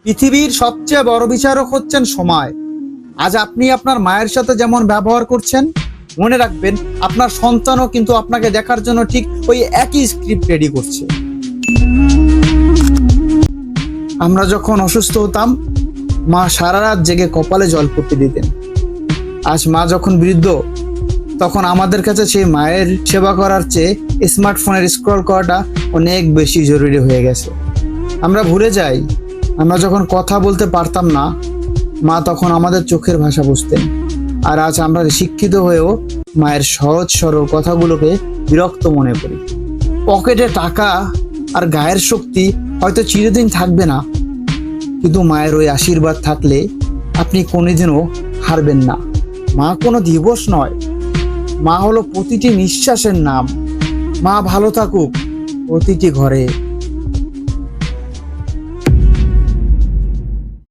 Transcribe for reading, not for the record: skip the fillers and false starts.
পৃথিবীর সবচেয়ে বড় বিচারক হচ্ছেন সময়। আজ আপনি আপনার মায়ের সাথে যেমন ব্যবহার করছেন, মনে রাখবেন আপনার সন্তানও কিন্তু আপনাকে দেখার জন্য ঠিক ওই একই স্ক্রিপ্ট রেডি করছে। আমরা যখন অসুস্থ হতাম, মা সারা রাত জেগে কপালে জল পড়তে দিতেন। আজ মা যখন বৃদ্ধ, তখন আমাদের কাছে সেই মায়ের সেবা করার চেয়ে স্মার্টফোনের স্ক্রল করাটা অনেক বেশি জরুরি হয়ে গেছে। আমরা ভুলে যাই, আমরা যখন কথা বলতে পারতাম না, মা তখন আমাদের চোখের ভাষা বুঝতেন। আর আজ আমরা শিক্ষিত হয়েও মায়ের সহজ সরল কথাগুলোকে বিরক্ত মনে করি। পকেটে টাকা আর গায়ের শক্তি হয়তো চিরদিন থাকবে না, কিন্তু মায়ের ওই আশীর্বাদ থাকলে আপনি কোনোদিনও হারবেন না। মা কোনো দিবস নয়, মা হলো প্রতিটি নিঃশ্বাসের নাম। মা ভালো থাকুক প্রতিটি ঘরে।